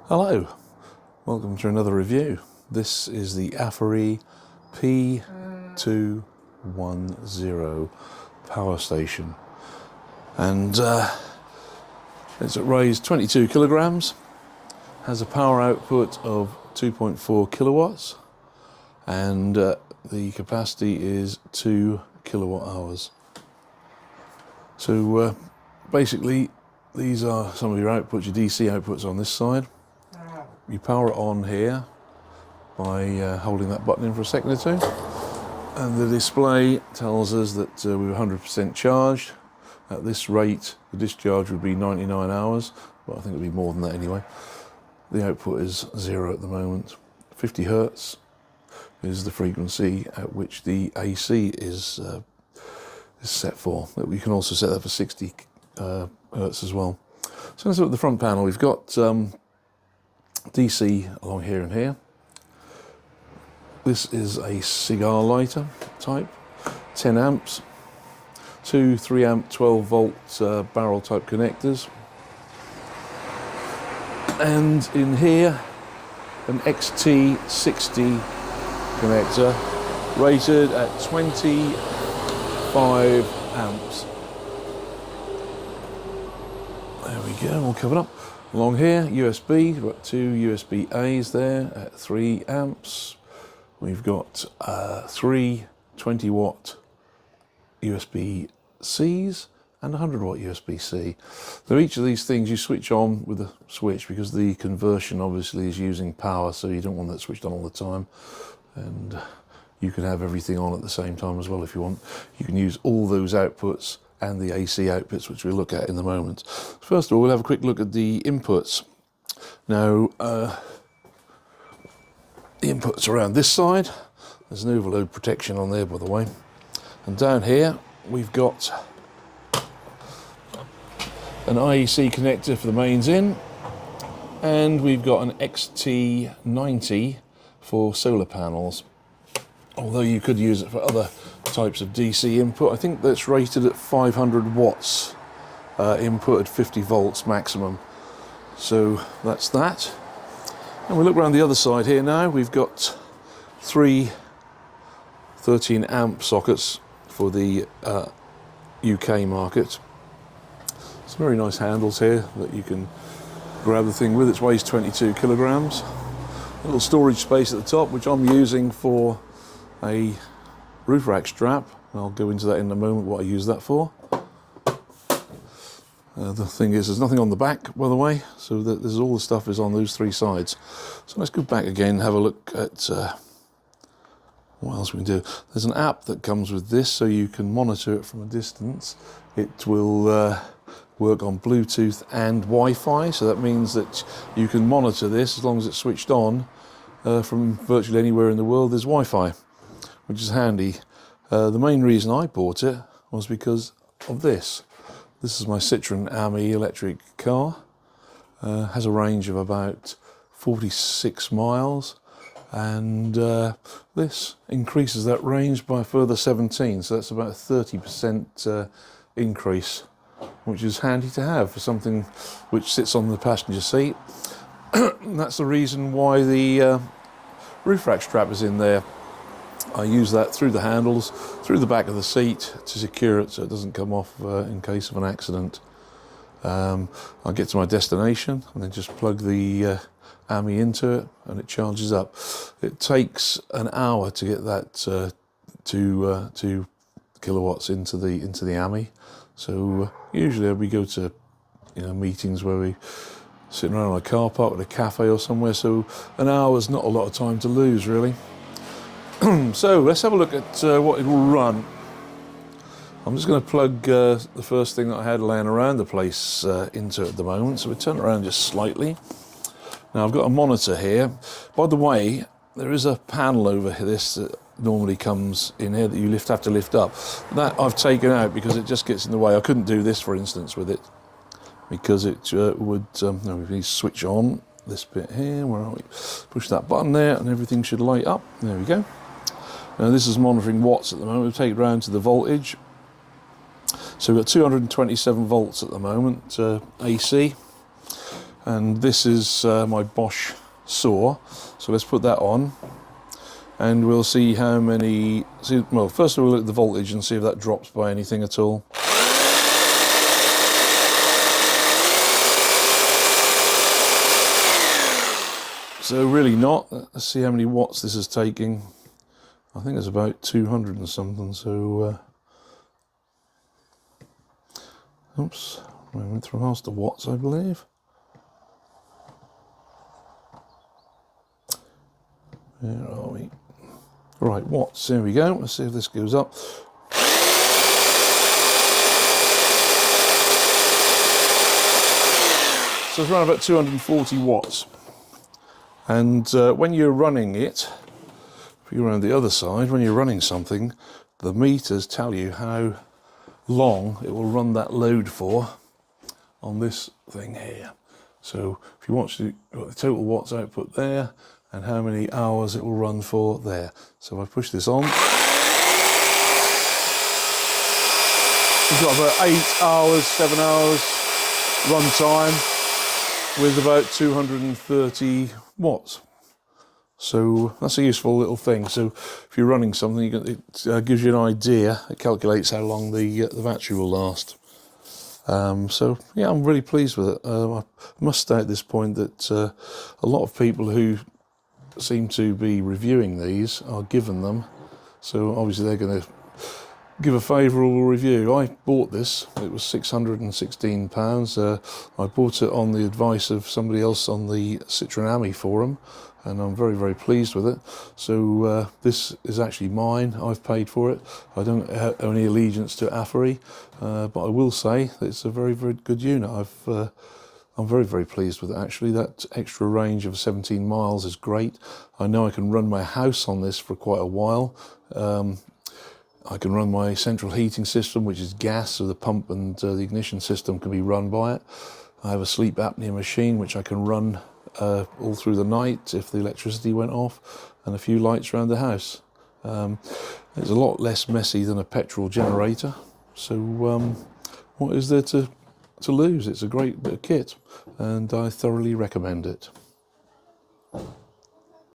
Hello, welcome to another review. This is the Aferiy P210 power station, and it's raised 22 kilograms, has a power output of 2.4 kilowatts, and the capacity is 2 kilowatt hours. So basically, these are some of your outputs, your DC outputs on this side. You power it on here by holding that button in for a second or two, and the display tells us that we're 100% charged. At this rate, the discharge would be 99 hours, but I think it'll be more than that anyway. The output is 0 at the moment. 50 hertz is the frequency at which the AC is set for. We can also set that for 60 hertz as well. So let's look at the front panel. We've got DC along here and here. This is a cigar lighter type, 10 amps, two 3 amp 12 volt barrel type connectors, and in here an XT60 connector rated at 25 amps. There we go, all covered up. Along here, USB, we've got two USB A's there at 3 amps. We've got 3 20 watt USB C's and 100 watt USB C. So each of these things you switch on with a switch, because the conversion obviously is using power, so you don't want that switched on all the time. And you can have everything on at the same time as well if you want. You can use all those outputs and the AC outputs, which we'll look at in a moment. First of all, we'll have a quick look at the inputs. Now, the inputs around this side, there's an overload protection on there, by the way. And down here, we've got an IEC connector for the mains in, and we've got an XT90 for solar panels. Although you could use it for other types of DC input. I think that's rated at 500 watts input at 50 volts maximum. So that's that. And we look around the other side here now. We've got 3 13 amp sockets for the UK market. Some very nice handles here that you can grab the thing with. It weighs 22 kilograms. A little storage space at the top, which I'm using for a roof rack strap. I'll go into that in a moment, what I use that for. The thing is, there's nothing on the back, by the way, so that there's all the stuff is on those 3 sides. So let's go back again, have a look at what else we can do. There's an app that comes with this, so you can monitor it from a distance. It will work on Bluetooth and Wi-Fi, so that means that you can monitor this as long as it's switched on from virtually anywhere in the world. There's Wi-Fi, which is handy. The main reason I bought it was because of this. This is my Citroen Ami electric car. Has a range of about 46 miles, and this increases that range by a further 17, so that's about a 30% increase, which is handy to have for something which sits on the passenger seat. And that's the reason why the roof rack strap is in there. I use that through the handles, through the back of the seat to secure it so it doesn't come off in case of an accident. I'll get to my destination and then just plug the Ami into it and it charges up. It takes an hour to get that 2 kilowatts into the Ami. So usually we go to meetings where we sitting around in a car park at a cafe or somewhere, so an hour is not a lot of time to lose, really. So let's have a look at what it will run. I'm just going to plug the first thing that I had laying around the place into it at the moment. So we turn it around just slightly. Now I've got a monitor here. By the way, there is a panel over this that normally comes in here that you have to lift up. That I've taken out because it just gets in the way. I couldn't do this, for instance, with it, because it would, we switch on this bit here, where are we? Push that button there and everything should light up. There we go. Now this is monitoring watts at the moment. We'll take it round to the voltage. So we've got 227 volts at the moment, AC. and this is my Bosch saw. So let's put that on, and we'll see how many. Well, first we'll look at the voltage and see if that drops by anything at all. So really not. Let's see how many watts this is taking. I think it's about 200 and something. So, oops, I went through past the watts, I believe. Where are we? Right, watts, there we go. Let's see if this goes up. So it's around about 240 watts. And when you're running it, if you're around the other side, when you're running something, the meters tell you how long it will run that load for on this thing here. So if you watch the total watts output there, and how many hours it will run for there. So if I push this on, we've got about 8 hours, 7 hours run time with about 230 watts. So that's a useful little thing. So if you're running something, it gives you an idea. It calculates how long the battery will last. So yeah, I'm really pleased with it. I must say at this point that a lot of people who seem to be reviewing these are given them, so obviously they're going to give a favourable review. I bought this, it was £616. I bought it on the advice of somebody else on the Citroen Ami forum, and I'm very, very pleased with it. So this is actually mine. I've paid for it. I don't have any allegiance to Aferiy, but I will say that it's a very, very good unit. I'm very, very pleased with it actually. That extra range of 17 miles is great. I know I can run my house on this for quite a while. I can run my central heating system, which is gas, so the pump and the ignition system can be run by it. I have a sleep apnea machine which I can run all through the night if the electricity went off, and a few lights around the house. It's a lot less messy than a petrol generator, so what is there to lose? It's a great bit of kit, and I thoroughly recommend it.